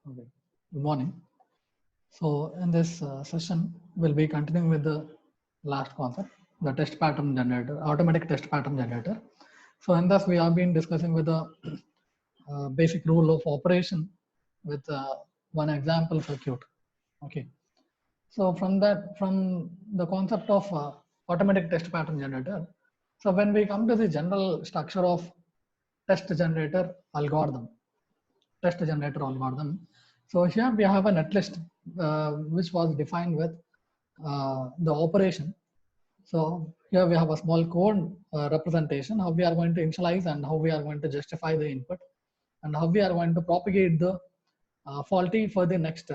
Okay. Good morning. So in this session, we'll be continuing with the last concept, the test pattern generator, automatic test pattern generator. So in this, we have been discussing with the basic rule of operation with one example circuit. Okay. So from the concept of automatic test pattern generator, so when we come to the general structure of test generator algorithm, test generator algorithm. So here we have a netlist which was defined with the operation. So here we have a small code representation, how we are going to initialize and how we are going to justify the input and how we are going to propagate the faulty for the next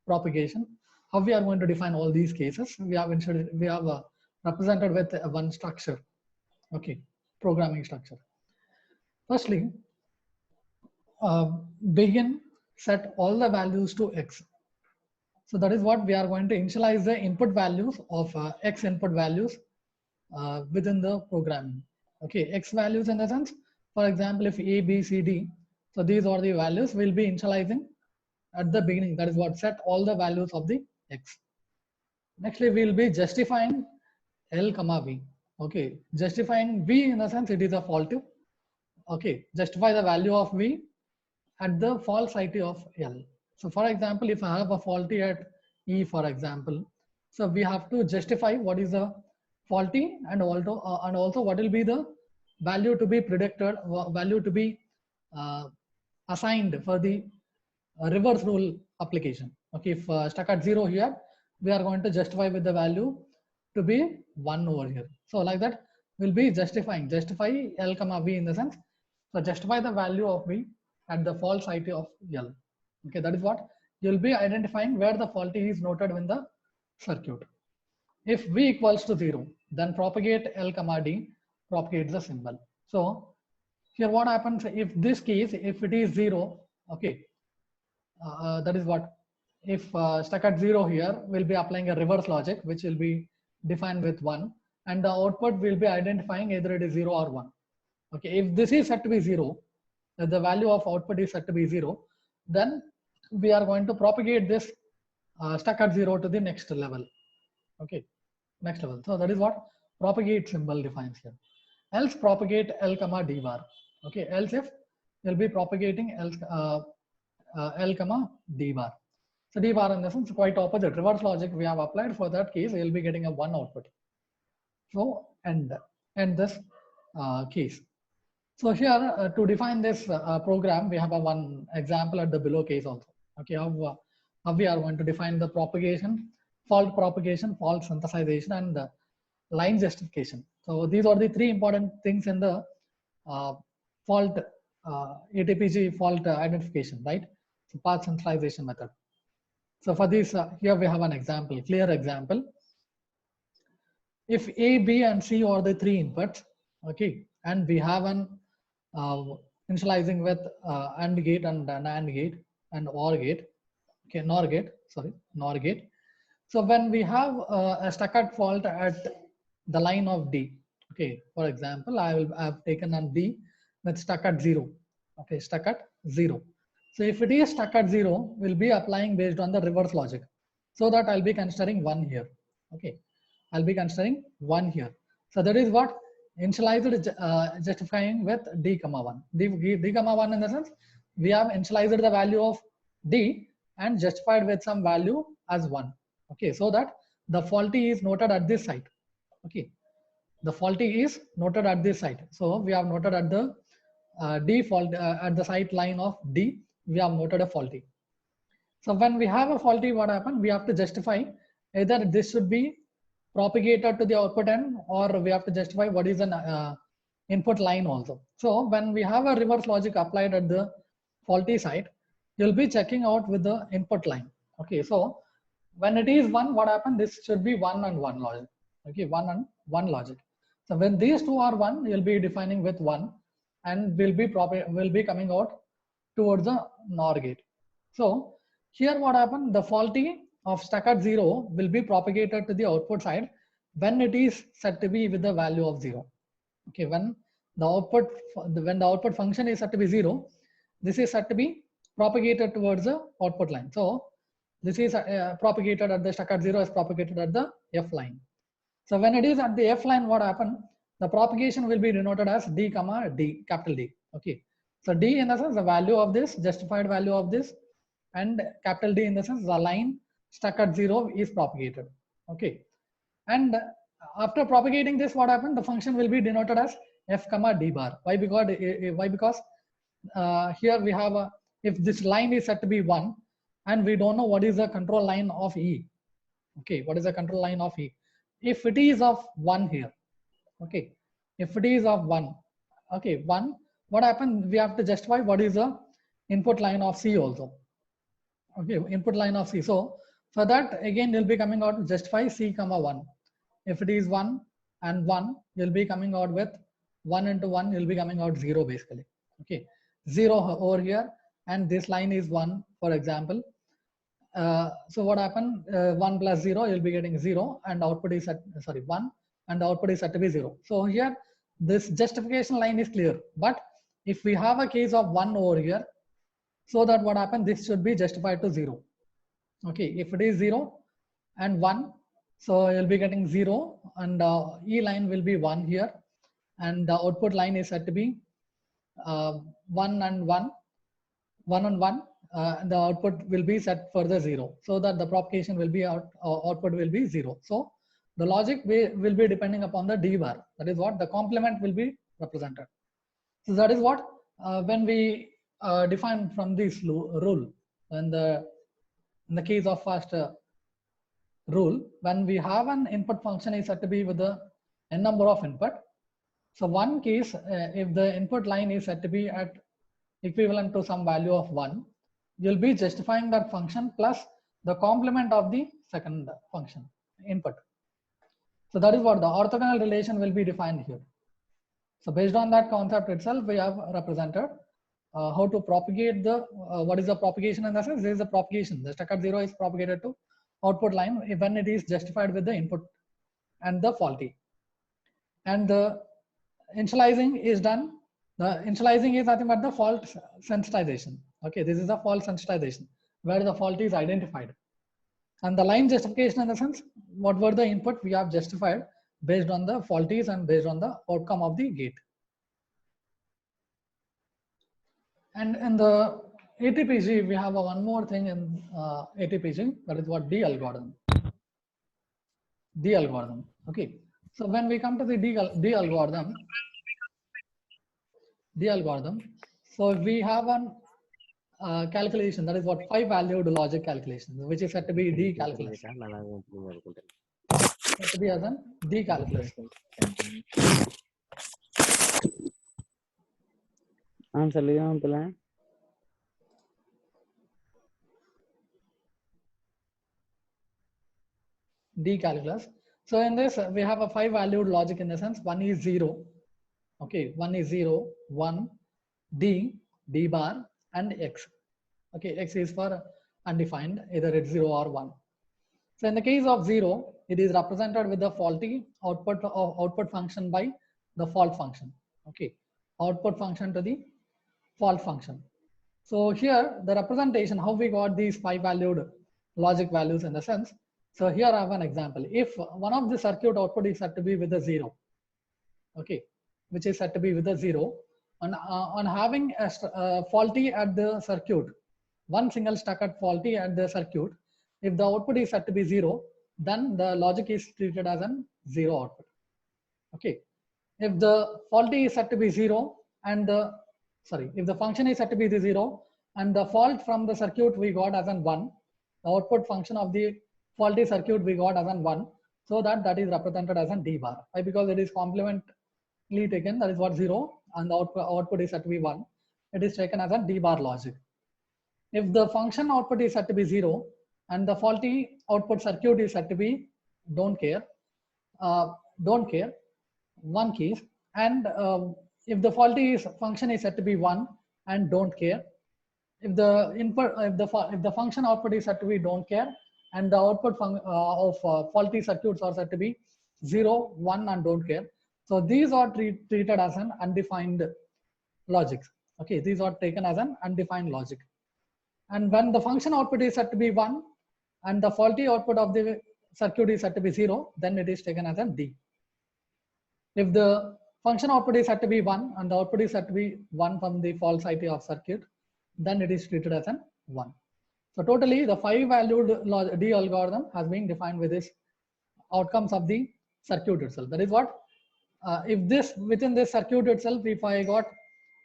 propagation. How we are going to define all these cases. We have represented with one structure, okay, programming structure. Firstly, begin set all the values to x. So that is what we are going to initialize the input values of x input values within the programming. Okay, x values in the sense, for example, if a, b, c, d, so these are the values we'll be initializing at the beginning. That is what set all the values of the x. Nextly, we'll be justifying L comma V. Okay, justifying V in the sense it is a faulty. Okay, justify the value of V at the false IT of L. So for example, if I have a faulty at E, for example, so we have to justify what is the faulty and also what will be the value to be predicted, value to be uh, assigned for the reverse rule application. Okay, if stuck at 0 here, we are going to justify with the value to be 1 over here. So like that, we'll be justify L comma V in the sense, so justify the value of V at the false IT of L. Okay, that is what you'll be identifying where the faulty is noted in the circuit. If V equals to 0, then propagate L comma D, propagate the symbol. So here what happens if this case, if it is 0, okay, that is what if stuck at 0 here, we'll be applying a reverse logic which will be defined with 1, and the output will be identifying either it is 0 or 1. Okay, if this is set to be 0, the value of output is set to be 0, then we are going to propagate this stuck at 0 to the next level. Okay, next level. So that is what propagate symbol defines here. Else propagate L comma D bar. Okay, else if you'll be propagating L comma D bar. So D bar in the sense quite opposite. Reverse logic we have applied for that case, you'll be getting a 1 output. So and this case. So here to define this program, we have a one example at the below case also. Okay, how we are going to define the propagation, fault synthesization, and line justification. So these are the three important things in the fault ATPG fault identification, right? So path centralization method. So for this, here we have an example, clear example. If A, B, and C are the three inputs, okay, and we have an initializing with AND gate and NAND gate and OR gate, okay, NOR gate, sorry, NOR gate. So when we have a stuck fault at the line of D, okay, for example, I have taken on D with stuck at 0, okay, stuck at 0. So if it is stuck at 0, we'll be applying based on the reverse logic. So that I'll be considering 1 here, okay. I'll be considering 1 here. So that is what initialized justifying with D comma 1. D comma 1 in the sense, we have initialized the value of D and justified with some value as 1. Okay, so that the faulty is noted at this site. Okay, the faulty is noted at this site. So we have noted at the default at the site line of D, we have noted a faulty. So when we have a faulty, what happened? We have to justify either this should be propagated to the output end, or we have to justify what is an input line also. So when we have a reverse logic applied at the faulty site, you'll be checking out with the input line. Okay, so when it is 1, what happened? This should be 1 and 1 logic. Okay, 1 and 1 logic. So when these two are 1, you'll be defining with 1, and will be coming out towards the NOR gate. So here what happened? The faulty of stuck at 0 will be propagated to the output side when it is set to be with the value of 0. Okay, when the output function is set to be 0, this is set to be propagated towards the output line. So this is propagated at the stuck at 0 is propagated at the F line. So when it is at the F line, what happened? The propagation will be denoted as D comma D, capital D. Okay. So D in the sense the value of this, justified value of this, and capital D in the sense the line stuck at 0 is propagated. Okay. And after propagating this, what happened? The function will be denoted as F comma D bar. Why? Because here we have a, if this line is set to be 1 and we don't know what is the control line of E. Okay, what is the control line of E? If it is of 1 here, okay, if it is of 1, okay, 1, what happened? We have to justify what is the input line of C also. Okay, input line of C. So for that, again, you'll be coming out to justify C comma 1. If it is 1 and 1, you'll be coming out with 1 into 1, you'll be coming out 0 basically. Okay, 0 over here, and this line is 1, for example. So what happened? 1 plus 0, you'll be getting 0, and output is at, sorry, 1, and the output is set to be 0. So here, this justification line is clear. But if we have a case of 1 over here, so that what happened? This should be justified to 0. Okay, if it is 0 and 1, so you'll be getting 0, and E line will be 1 here, and the output line is set to be 1 and 1, 1 and 1. And the output will be set further 0, so that the propagation will be output will be 0. So the logic will be depending upon the D bar. That is what the complement will be represented. So that is what when we define from this rule, in the case of first rule, when we have an input function is set to be with the n number of input. So one case, if the input line is set to be at equivalent to some value of 1, you'll be justifying that function plus the complement of the second function input. So that is what the orthogonal relation will be defined here. So based on that concept itself, we have represented how to propagate the, what is the propagation in the sense? There is a propagation. The stuck at 0 is propagated to output line when it is justified with the input and the faulty. And the initializing is done. The initializing is nothing but the fault sensitization. Okay, this is the fault sensitization where the fault is identified. And the line justification in the sense, what were the input we have justified based on the faulties and based on the outcome of the gate. And in the ATPG, we have one more thing in ATPG, that is what D algorithm. D algorithm. Okay. So when we come to the D algorithm, so we have an calculation, that is what 5-valued logic calculation, which is said to be D calculation. Said to be as an D calculation. D calculus. So in this, we have a 5-valued logic in the sense, one is 0. Okay, one is 0, 1, D, D bar, and X. Okay, X is for undefined, either it's 0 or 1. So in the case of 0, it is represented with the faulty output function by the fault function. Okay, output function to the fault function. So here the representation, how we got these 5-valued logic values in the sense. So here I have an example. If one of the circuit output is set to be with a 0, okay, which is set to be with a 0, on having a faulty at the circuit, one single stuck at faulty at the circuit, if the output is set to be 0, then the logic is treated as an 0 output. Okay, if the faulty is set to be 0 and if the function is set to be the 0 and the fault from the circuit we got as an 1, the output function of the faulty circuit we got as an 1, so that is represented as an D bar. Why? Because it is complemently taken, that is what 0, and the output is set to be 1. It is taken as a D bar logic. If the function output is set to be 0 and the faulty output circuit is set to be don't care, one case, and if the faulty function is set to be 1 and don't care, if the input, if the function output is set to be don't care, and the output of faulty circuits are set to be 0, 1, and don't care. So these are treated as an undefined logic. Okay, these are taken as an undefined logic. And when the function output is set to be 1 and the faulty output of the circuit is set to be 0, then it is taken as a D. If the function output is set to be 1 and the output is set to be 1 from the falsity of circuit, then it is treated as an 1. So totally the 5-valued D algorithm has been defined with this outcomes of the circuit itself. That is what, if this within this circuit itself, if I got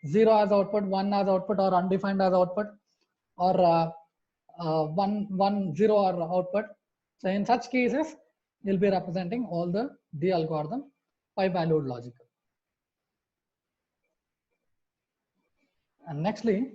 0 as output, 1 as output, or undefined as output, or 1, 0 or output. So in such cases, you'll be representing all the D algorithm 5-valued logic. And nextly,